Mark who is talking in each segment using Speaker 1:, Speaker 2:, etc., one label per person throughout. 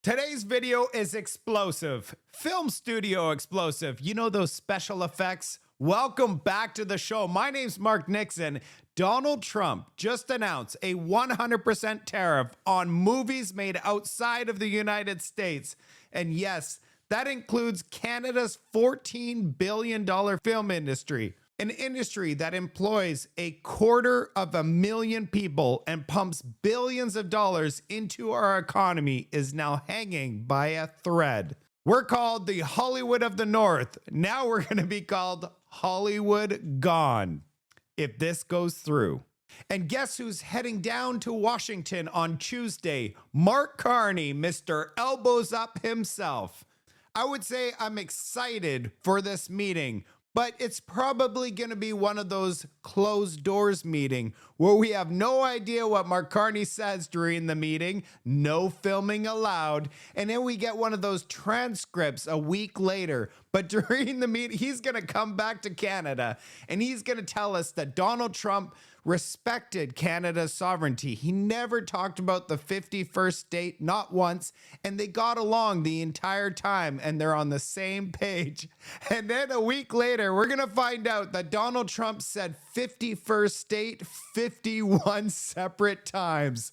Speaker 1: Today's video is explosive. Film studio explosive. You know those special effects? Welcome back to the show. My name's Mark Nixon. Donald Trump just announced a 100% tariff on movies made outside of the United States. And yes, that includes Canada's $14 billion film industry. An industry that employs 250,000 people and pumps billions of dollars into our economy is now hanging by a thread. We're called the Hollywood of the North. Now we're going to be called Hollywood Gone if this goes through. And guess who's heading down to Washington on Tuesday? Mark Carney, Mr. Elbows Up himself. I would say I'm excited for this meeting, but it's probably going to be one of those closed doors meeting where we have no idea what Mark Carney says during the meeting, no filming allowed, and then we get one of those transcripts a week later. But during the meeting, he's going to come back to Canada and he's going to tell us that Donald Trump respected Canada's sovereignty. He never talked about the 51st state, not once, and they got along the entire time and they're on the same page. And then a week later, we're going to find out that Donald Trump said 51st state 51 separate times.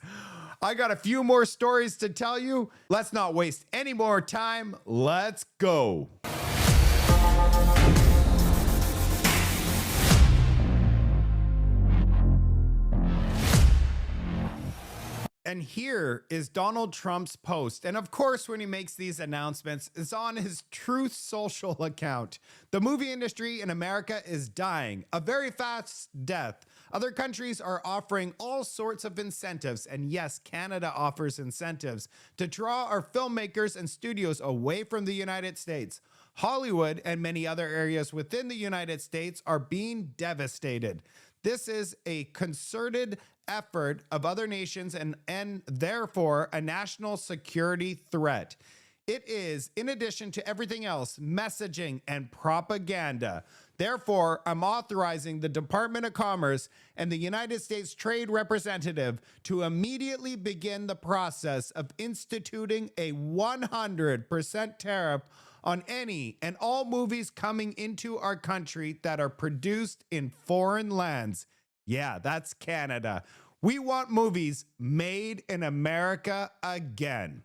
Speaker 1: I got a few more stories to tell you. Let's not waste any more time. Let's go. And here is Donald Trump's post. And of course, when he makes these announcements, it's on his Truth Social account. The movie industry in America is dying, a very fast death. Other countries are offering all sorts of incentives. And yes, Canada offers incentives to draw our filmmakers and studios away from the United States. Hollywood and many other areas within the United States are being devastated. This is a concerted effort of other nations and therefore a national security threat. It is, in addition to everything else, messaging and propaganda. Therefore, I'm authorizing the Department of Commerce and the United States Trade Representative to immediately begin the process of instituting a 100% tariff on any and all movies coming into our country that are produced in foreign lands. Yeah, that's Canada. We want movies made in America again.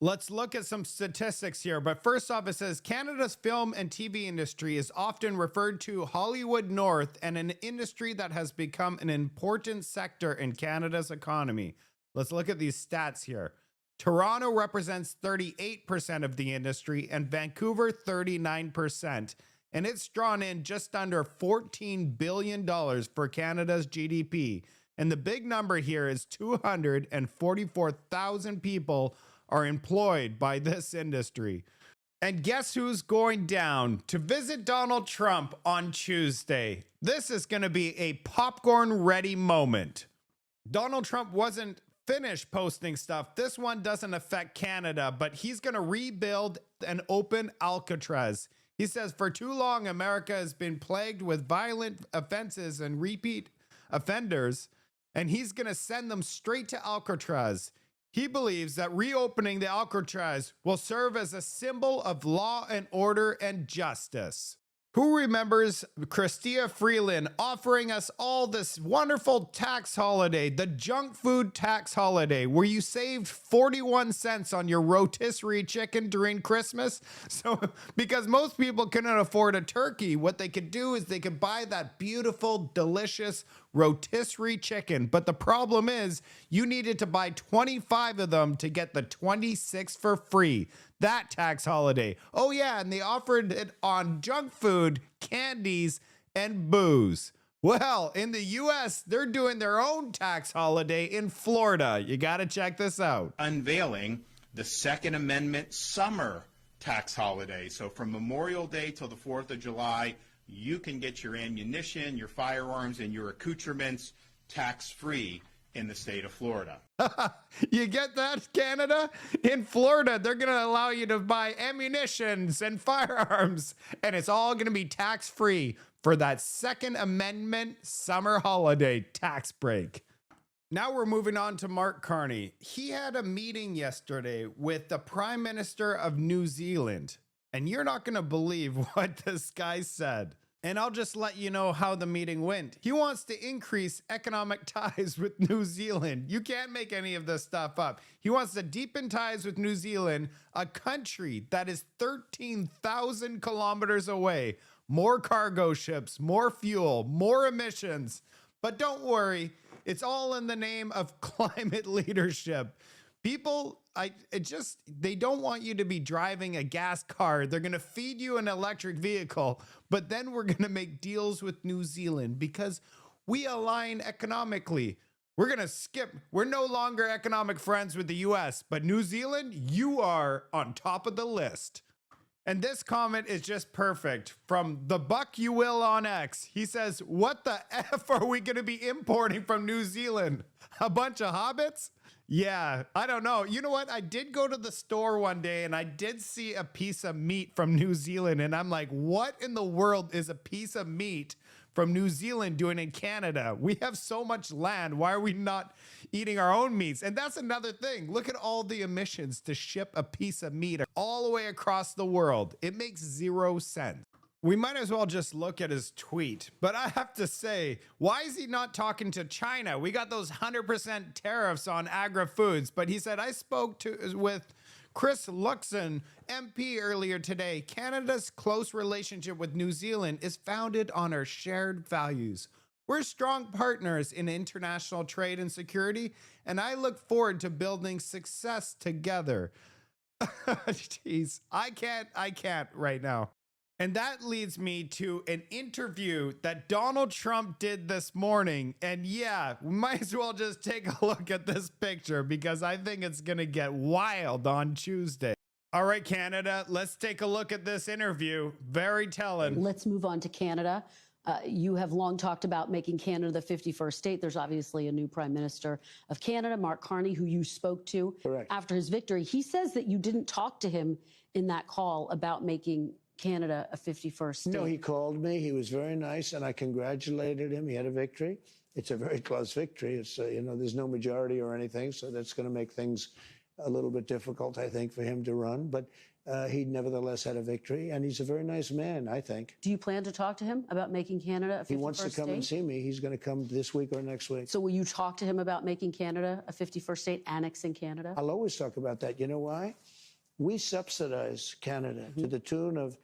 Speaker 1: Let's look at some statistics here. But first off, it says Canada's film and TV industry is often referred to Hollywood North and an industry that has become an important sector in Canada's economy. Let's look at these stats here. Toronto represents 38% of the industry and Vancouver 39%. And it's drawn in just under $14 billion for Canada's GDP. And the big number here is 244,000 people are employed by this industry. And guess who's going down to visit Donald Trump on Tuesday? This is going to be a popcorn-ready moment. Donald Trump wasn't finished posting stuff. This one doesn't affect Canada, but he's going to rebuild and open Alcatraz. He says, for too long, America has been plagued with violent offenses and repeat offenders, and he's going to send them straight to Alcatraz. He believes that reopening the Alcatraz will serve as a symbol of law and order and justice. Who remembers Chrystia Freeland offering us all this wonderful tax holiday, the junk food tax holiday, where you saved 41 cents on your rotisserie chicken during Christmas? So, because most people couldn't afford a turkey, what they could do is they could buy that beautiful, delicious rotisserie chicken. But the problem is you needed to buy 25 of them to get the 26 for free. That tax holiday. Oh yeah, and they offered it on junk food, candies, and booze. Well, in the U.S., they're doing their own tax holiday in Florida. You got to check this out.
Speaker 2: Unveiling the Second Amendment summer tax holiday. So from Memorial Day till the 4th of July, you can get your ammunition, your firearms, and your accoutrements tax-free in the state of Florida.
Speaker 1: You get that, Canada? In Florida, they're going to allow you to buy ammunitions and firearms, and it's all going to be tax-free for that Second Amendment summer holiday tax break. Now we're moving on to Mark Carney. He had a meeting yesterday with the Prime Minister of New Zealand, and you're not going to believe what this guy said. And I'll just let you know how the meeting went. He wants to increase economic ties with New Zealand. You can't make any of this stuff up. He wants to deepen ties with New Zealand, a country that is 13,000 kilometers away. More cargo ships, more fuel, more emissions. But don't worry, it's all in the name of climate leadership. People, they don't want you to be driving a gas car. They're going to feed you an electric vehicle, but then we're going to make deals with New Zealand because we align economically. We're no longer economic friends with the US, but New Zealand, you are on top of the list. And this comment is just perfect from the Buck You Will on X. He says, what the F are we going to be importing from New Zealand? A bunch of hobbits? Yeah, I don't know. You know what? I did go to the store one day and I did see a piece of meat from New Zealand. And I'm like, what in the world is a piece of meat from New Zealand doing in Canada? We have so much land. Why are we not eating our own meats? And that's another thing. Look at all the emissions to ship a piece of meat all the way across the world. It makes 0 sense. We might as well just look at his tweet. But I have to say, why is he not talking to China? We got those 100% tariffs on agri-foods. But he said, I spoke with Chris Luxon, MP, earlier today. Canada's close relationship with New Zealand is founded on our shared values. We're strong partners in international trade and security, and I look forward to building success together. Jeez, I can't right now. And that leads me to an interview that Donald Trump did this morning. And yeah, we might as well just take a look at this picture because I think it's going to get wild on Tuesday. All right, Canada, let's take a look at this interview. Very telling.
Speaker 3: Let's move on to Canada. You have long talked about making Canada the 51st state. There's obviously a new Prime Minister of Canada, Mark Carney, who you spoke to after his victory. He says that you didn't talk to him in that call about making Canada a 51st state.
Speaker 4: No, he called me. He was very nice, and I congratulated him. He had a victory. It's a very close victory. It's, there's no majority or anything, so that's going to make things a little bit difficult, I think, for him to run. But he nevertheless had a victory, and he's a very nice man, I think.
Speaker 3: Do you plan to talk to him about making Canada a 51st state?
Speaker 4: He wants to come and see me. He's going to come this week or next week.
Speaker 3: So will you talk to him about making Canada a 51st state, annexing Canada?
Speaker 4: I'll always talk about that. You know why? We subsidize Canada to the tune of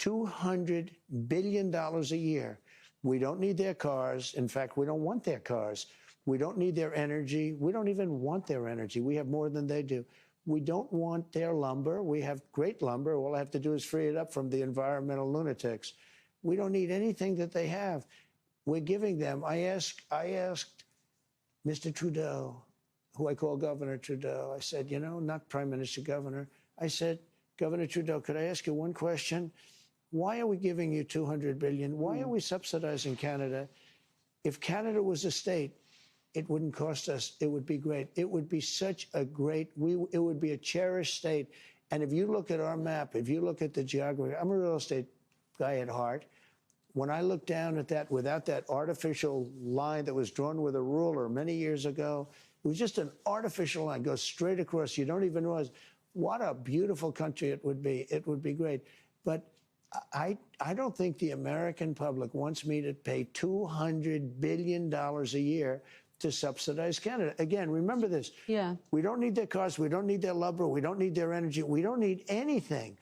Speaker 4: $200 billion a year. We don't need their cars. In fact, we don't want their cars. We don't need their energy. We don't even want their energy. We have more than they do. We don't want their lumber. We have great lumber. All I have to do is free it up from the environmental lunatics. We don't need anything that they have. We're giving them. I asked Mr. Trudeau, who I call Governor Trudeau, I said, not Prime Minister, Governor. I said, Governor Trudeau, could I ask you one question? Why are we giving you $200 billion? Why are we subsidizing Canada? If Canada was a state, it wouldn't cost us. It would be great. It would be such a great, it would be a cherished state. And if you look at our map, if you look at the geography, I'm a real estate guy at heart. When I look down at that, without that artificial line that was drawn with a ruler many years ago, it was just an artificial line, goes straight across. You don't even realize what a beautiful country it would be. It would be great. But I don't think the American public wants me to pay $200 billion a year to subsidize Canada. Again, remember this.
Speaker 3: Yeah.
Speaker 4: We don't need their cars. We don't need their lumber. We don't need their energy. We don't need anything.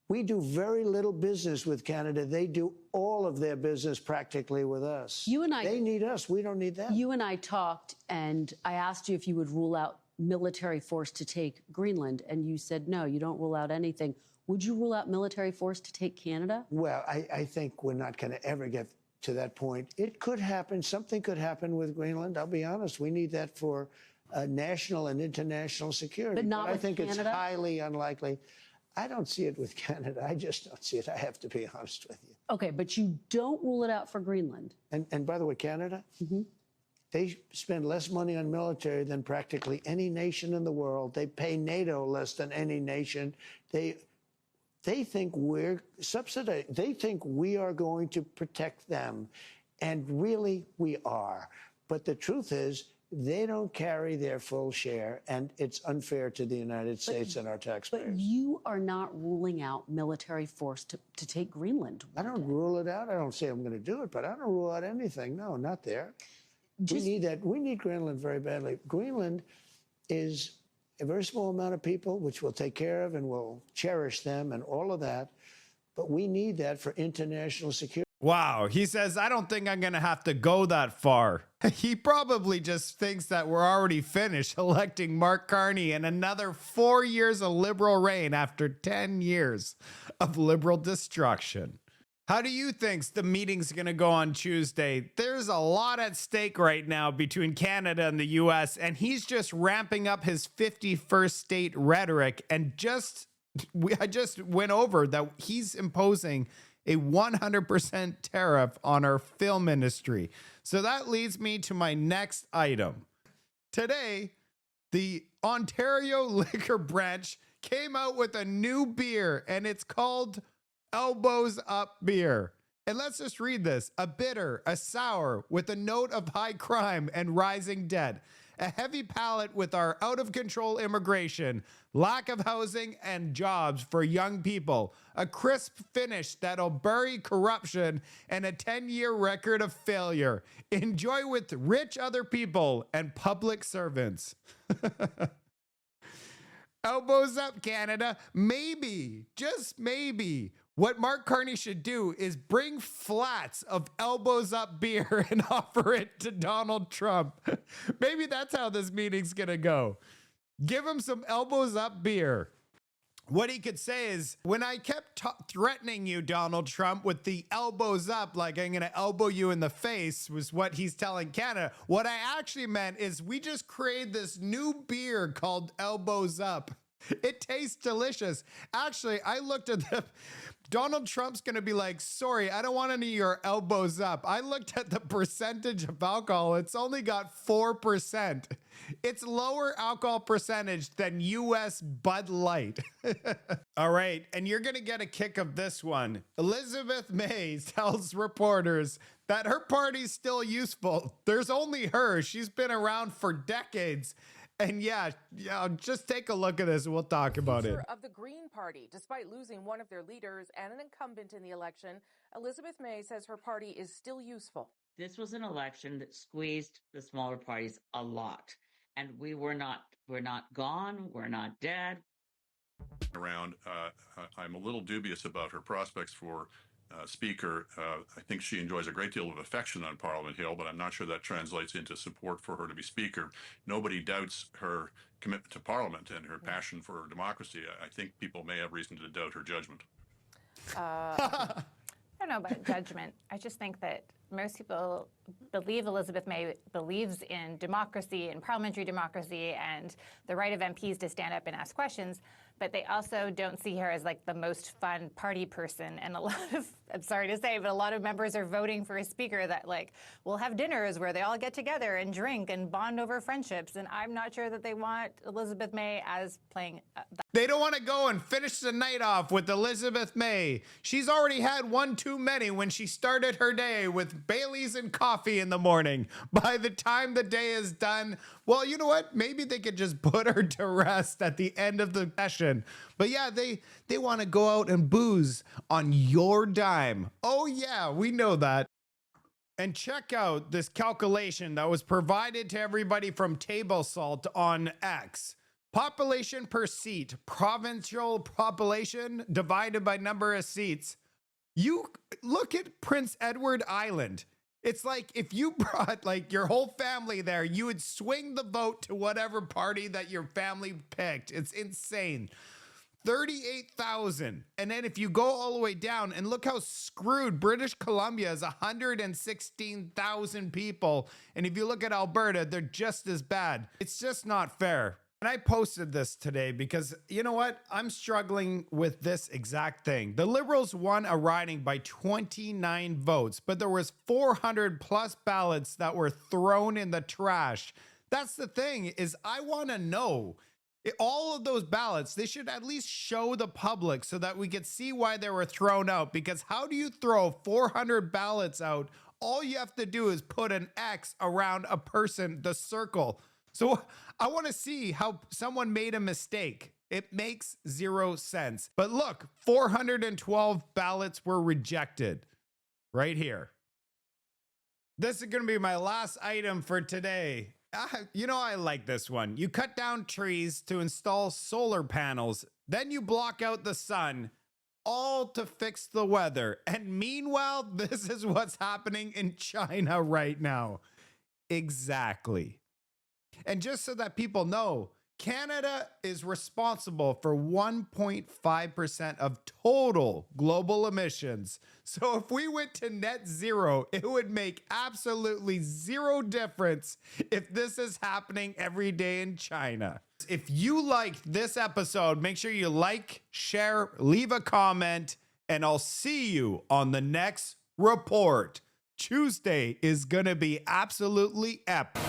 Speaker 4: We do very little business with Canada. They do all of their business practically with us. They need us. We don't need them.
Speaker 3: You and I talked, and I asked you if you would rule out military force to take Greenland, and you said, no, you don't rule out anything. Would you rule out military force to take Canada?
Speaker 4: Well, I think we're not going to ever get to that point. It could happen. Something could happen with Greenland. I'll be honest. We need that for national and international security.
Speaker 3: But not with
Speaker 4: I think
Speaker 3: Canada?
Speaker 4: It's highly unlikely. I don't see it with Canada. I just don't see it. I have to be honest with you.
Speaker 3: Okay, but you don't rule it out for Greenland.
Speaker 4: And by the way, Canada, they spend less money on military than practically any nation in the world. They pay NATO less than any nation. They think we're subsidized. They think we are going to protect them. And really, we are. But the truth is, they don't carry their full share, and it's unfair to the United States and our taxpayers.
Speaker 3: But you are not ruling out military force to take Greenland.
Speaker 4: I don't rule it out. I don't say I'm going to do it, but I don't rule out anything. No, not there. We need that. We need Greenland very badly. Greenland is a very small amount of people, which we'll take care of and we'll cherish them and all of that. But we need that for international security.
Speaker 1: Wow, he says, I don't think I'm going to have to go that far. He probably just thinks that we're already finished electing Mark Carney and another 4 years of liberal reign after 10 years of liberal destruction. How do you think the meeting's going to go on Tuesday? There's a lot at stake right now between Canada and the U.S., and he's just ramping up his 51st state rhetoric. And I just went over that he's imposing a 100% tariff on our film industry. So that leads me to my next item. Today, the Ontario Liquor Branch came out with a new beer, and it's called Elbows Up Beer. And let's just read this. A bitter, a sour with a note of high crime and rising debt. A heavy palate with our out-of-control immigration, lack of housing and jobs for young people, a crisp finish that'll bury corruption, and a 10-year record of failure. Enjoy with rich other people and public servants. Elbows up, Canada. Maybe, just maybe, what Mark Carney should do is bring flats of Elbows Up beer and offer it to Donald Trump. Maybe that's how this meeting's going to go. Give him some Elbows Up beer. What he could say is, when I kept threatening you, Donald Trump, with the elbows up, like I'm going to elbow you in the face, was what he's telling Canada. What I actually meant is we just created this new beer called Elbows Up. It tastes delicious. Actually, I looked at the... Donald Trump's going to be like, sorry, I don't want any of your elbows up. I looked at the percentage of alcohol. It's only got 4%. It's lower alcohol percentage than U.S. Bud Light. All right. And you're going to get a kick of this one. Elizabeth May tells reporters that her party's still useful. There's only her. She's been around for decades. And yeah, just take a look at this and we'll talk about it.
Speaker 5: Of the Green Party, despite losing one of their leaders and an incumbent in the election, Elizabeth May says her party is still useful.
Speaker 6: This was an election that squeezed the smaller parties a lot. And we're not gone, we're not dead.
Speaker 7: I'm a little dubious about her prospects for Speaker. I think she enjoys a great deal of affection on Parliament Hill, but I'm not sure that translates into support for her to be Speaker. Nobody doubts her commitment to Parliament and her passion for democracy. I think people may have reason to doubt her judgment.
Speaker 8: I don't know about judgment. I just think that most people believe Elizabeth May believes in democracy and parliamentary democracy and the right of MPs to stand up and ask questions, but they also don't see her as like the most fun party person. And a lot of, I'm sorry to say, but a lot of members are voting for a speaker that like will have dinners where they all get together and drink and bond over friendships. And I'm not sure that they want Elizabeth May as playing that.
Speaker 1: They don't want to go and finish the night off with Elizabeth May. She's already had one too many when she started her day with Baileys and coffee in the morning. By the time the day is done, well, you know what? Maybe they could just put her to rest at the end of the session. But yeah, they want to go out and booze on your dime. Oh yeah, we know that. And check out this calculation that was provided to everybody from Table Salt on X. Population per seat, provincial population divided by number of seats. You look at Prince Edward Island. It's like if you brought like your whole family there, you would swing the vote to whatever party that your family picked. It's insane. 38,000. And then if you go all the way down and look how screwed British Columbia is, 116,000 people. And if you look at Alberta, they're just as bad. It's just not fair. And I posted this today because, you know what? I'm struggling with this exact thing. The Liberals won a riding by 29 votes, but there was 400 plus ballots that were thrown in the trash. That's the thing is I want to know all of those ballots. They should at least show the public so that we could see why they were thrown out, because how do you throw 400 ballots out all you have to do is put an X around a person, the circle. So I want to see how someone made a mistake. It makes zero sense. But look, 412 ballots were rejected right here. This is going to be my last item for today. You know, I like this one. You cut down trees to install solar panels, then you block out the sun, all to fix the weather. And meanwhile, this is what's happening in China right now. Exactly. And just so that people know, Canada is responsible for 1.5% of total global emissions. So if we went to net zero, it would make absolutely zero difference if this is happening every day in China. If you liked this episode, make sure you like, share, leave a comment, and I'll see you on the next report. Tuesday is going to be absolutely epic.